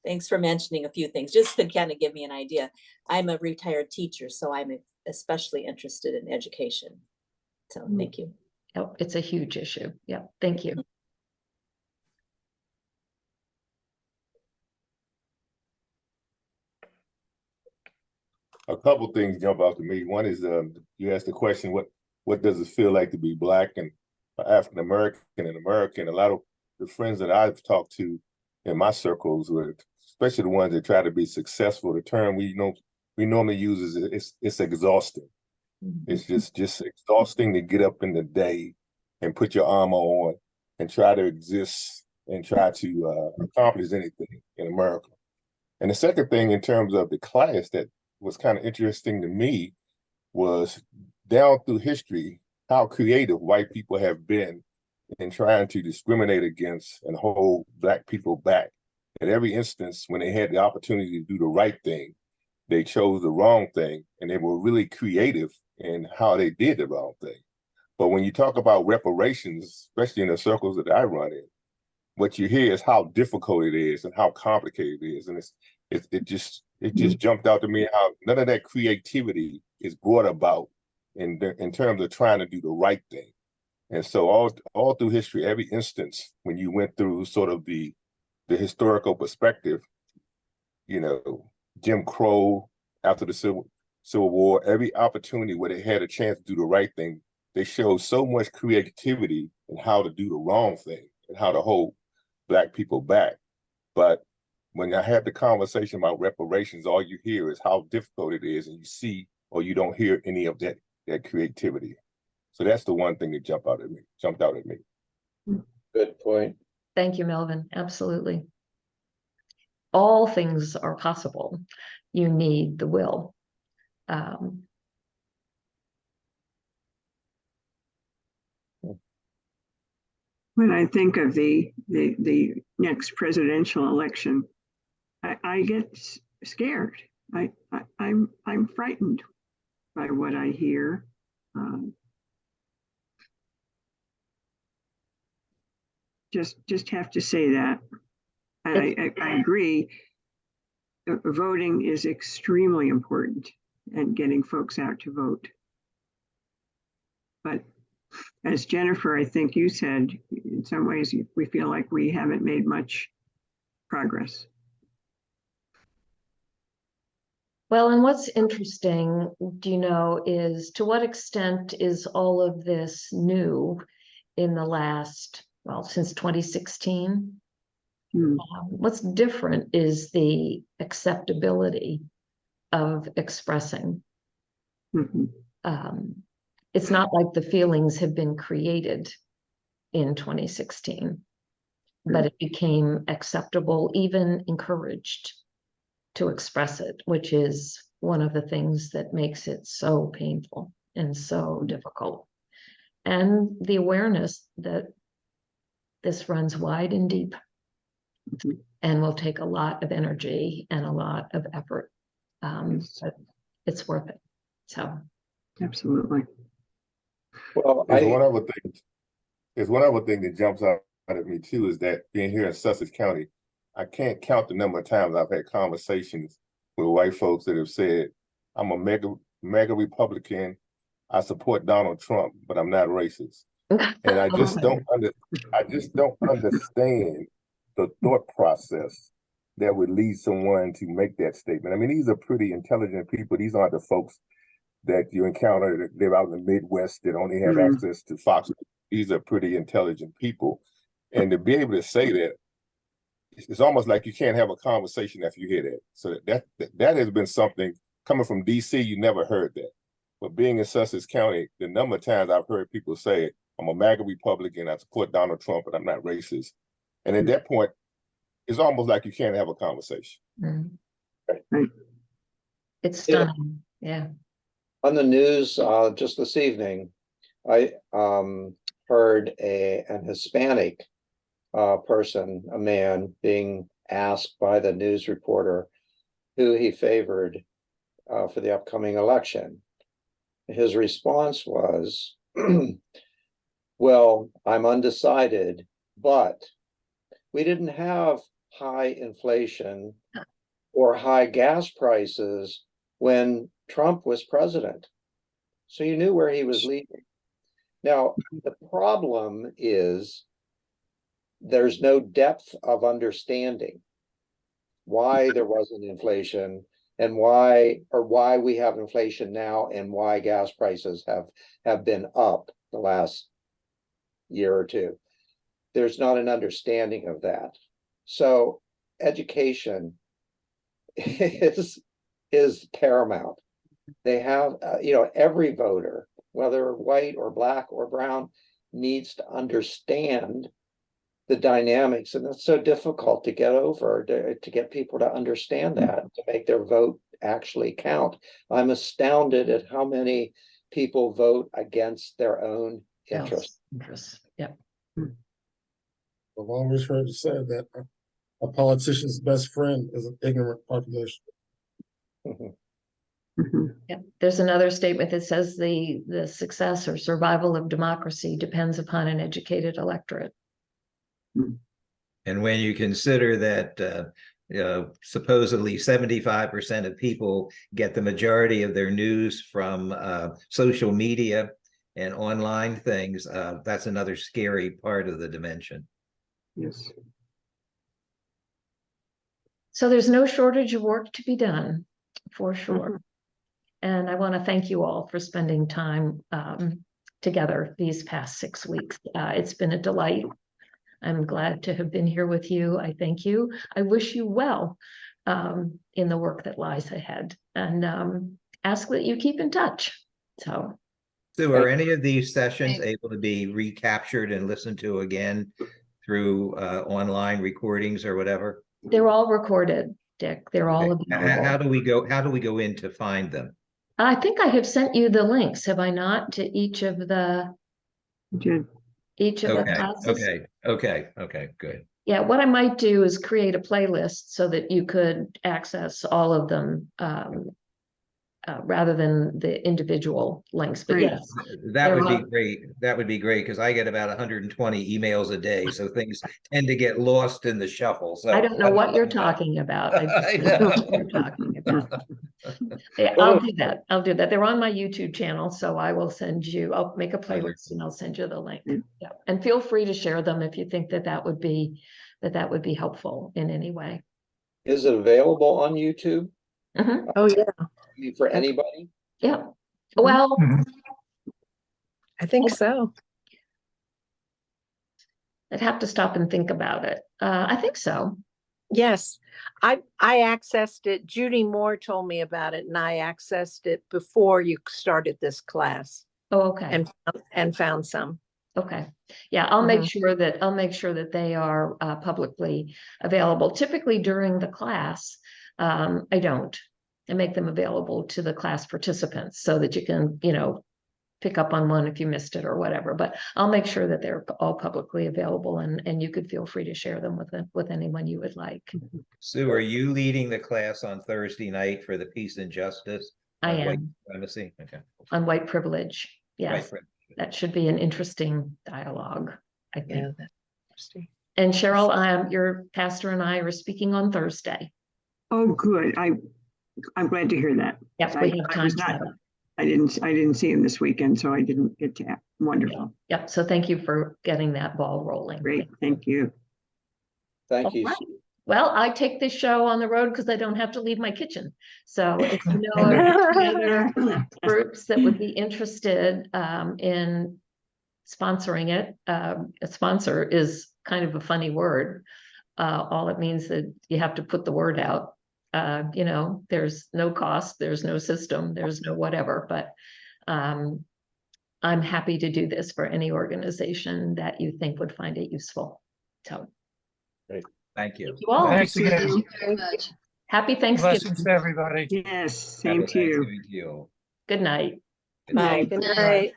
Thanks for mentioning a few things, just to kind of give me an idea. I'm a retired teacher, so I'm especially interested in education. So thank you. Oh, it's a huge issue. Yeah, thank you. A couple things jump out to me. One is you asked the question, what does it feel like to be Black and African American in America? And a lot of the friends that I've talked to in my circles, especially the ones that try to be successful, the term we normally use is it's exhausting. It's just exhausting to get up in the day and put your armor on and try to exist and try to accomplish anything in America. And the second thing, in terms of the class, that was kind of interesting to me was down through history, how creative white people have been in trying to discriminate against and hold Black people back. At every instance, when they had the opportunity to do the right thing, they chose the wrong thing, and they were really creative in how they did the wrong thing. But when you talk about reparations, especially in the circles that I run in, what you hear is how difficult it is and how complicated it is. And it just jumped out to me how none of that creativity is brought about in terms of trying to do the right thing. And so all through history, every instance, when you went through sort of the historical perspective, Jim Crow, after the Civil War, every opportunity where they had a chance to do the right thing, they showed so much creativity in how to do the wrong thing and how to hold Black people back. But when I had the conversation about reparations, all you hear is how difficult it is, and you see or you don't hear any of that creativity. So that's the one thing that jumped out at me. Good point. Thank you, Melvin. Absolutely. All things are possible. you need the will. When I think of the next presidential election, I get scared. I'm frightened by what I hear. Just have to say that. And I agree. Voting is extremely important and getting folks out to vote. But as Jennifer, I think you said, in some ways we feel like we haven't made much progress. Well, and what's interesting, is to what extent is all of this new in the last, since 2016? What's different is the acceptability of expressing. It's not like the feelings have been created in 2016, but it became acceptable, even encouraged to express it, which is one of the things that makes it so painful and so difficult. And the awareness that this runs wide and deep and will take a lot of energy and a lot of effort. But it's worth it. So absolutely. Well, There's one other thing that jumps out at me too, is that being here in Sussex County, I can't count the number of times I've had conversations with white folks that have said, I'm a mega Republican, I support Donald Trump, but I'm not racist. And I just don't understand the thought process that would lead someone to make that statement. I mean, these are pretty intelligent people. These aren't the folks that you encounter that live out in the Midwest that only have access to Fox. These are pretty intelligent people. And to be able to say that, it's almost like you can't have a conversation after you hear that. So that has been something coming from DC, you never heard that. But being in Sussex County, the number of times I've heard people say, I'm a MAGA Republican, I support Donald Trump, but I'm not racist. And at that point, it's almost like you can't have a conversation. It's stunning. Yeah. on the news just this evening, I heard an Hispanic person, a man, being asked by the news reporter who he favored for the upcoming election. His response was, well, I'm undecided, but we didn't have high inflation or high gas prices when Trump was president. So you knew where he was leading. Now, the problem is there's no depth of understanding why there wasn't inflation and why we have inflation now and why gas prices have been up the last year or two. There's not an understanding of that. So education is paramount. They have, every voter, whether white or black or brown, needs to understand the dynamics, and it's so difficult to get over, to get people to understand that, to make their vote actually count. I'm astounded at how many people vote against their own interests. Yep. I've always heard it said that a politician's best friend is an ignorant population. Yep. There's another statement that says the success or survival of democracy depends upon an educated electorate. And when you consider that supposedly 75% of people get the majority of their news from social media and online things, that's another scary part of the dimension. Yes. So there's no shortage of work to be done, for sure. And I want to thank you all for spending time together these past 6 weeks. It's been a delight. I'm glad to have been here with you. I thank you. I wish you well in the work that lies ahead, and ask that you keep in touch. So are any of these sessions able to be recaptured and listened to again through online recordings or whatever? they're all recorded. Dick. They're all Okay. How available. how do we go in to find them? I think I have sent you the links, have I not, to each of the Did- classes? Okay, good. Yeah, what I might do is create a playlist so that you could access all of them rather than the individual links. But Great. yes, That would be They're- great. That would be great because I get about 120 emails a day, so things tend to get lost in the shuffle. So I don't know what you're love that. talking about. I just I don't know what know. you're talking about. Yeah, Well, I'll do that. I'll do that. They're on my YouTube channel, so I will send you, I'll make a playlist Wonderful. and I'll send you the link. Mm. Yeah, and feel free to share them if you think that that would be helpful in any way. Is it available on YouTube Mhm. Oh, yeah, for anybody? Yeah. Well, Mhm. I think so. I'd have to stop and think about it. I think so. Yes, I accessed it. Judy Moore told me about it, and I accessed it before you started this class Oh, okay. and found some. Okay. Yeah, I'll make sure that they are publicly available. Typically during the class, I don't. I make them available to the class participants so that you can, pick up on one if you missed it or whatever. But I'll make sure that they're all publicly available and you could feel free to share them with anyone you would like. Sue, are you leading the class on Thursday night for the Peace and Justice? I on white am supremacy? Okay. on white privilege. White Yes, privilege. that should be an interesting dialogue, I think. Yeah, that's interesting. And Cheryl, your pastor and I are speaking on Thursday. Oh, good. I'm glad to hear that. Yep, we have I time was set not, up. I didn't see him this weekend, so I didn't get to. Wonderful. Yep, so thank you for getting that ball rolling. Great. Thank you. Thank you. All right. Well, I take this show on the road because I don't have to leave my kitchen. So if you know of any other groups that would be interested in sponsoring it, a sponsor is kind of a funny word. All it means that you have to put the word out. There's no cost, there's no system, there's no whatever, but I'm happy to do this for any organization that you think would find it useful. So. Great. Thank you. Thank you all. Thanks again. Thank you very much. Happy Thanksgiving. Blessings to everybody. Yes, same Happy to you. Thanksgiving to you. Good night. Good Bye. night. Good night.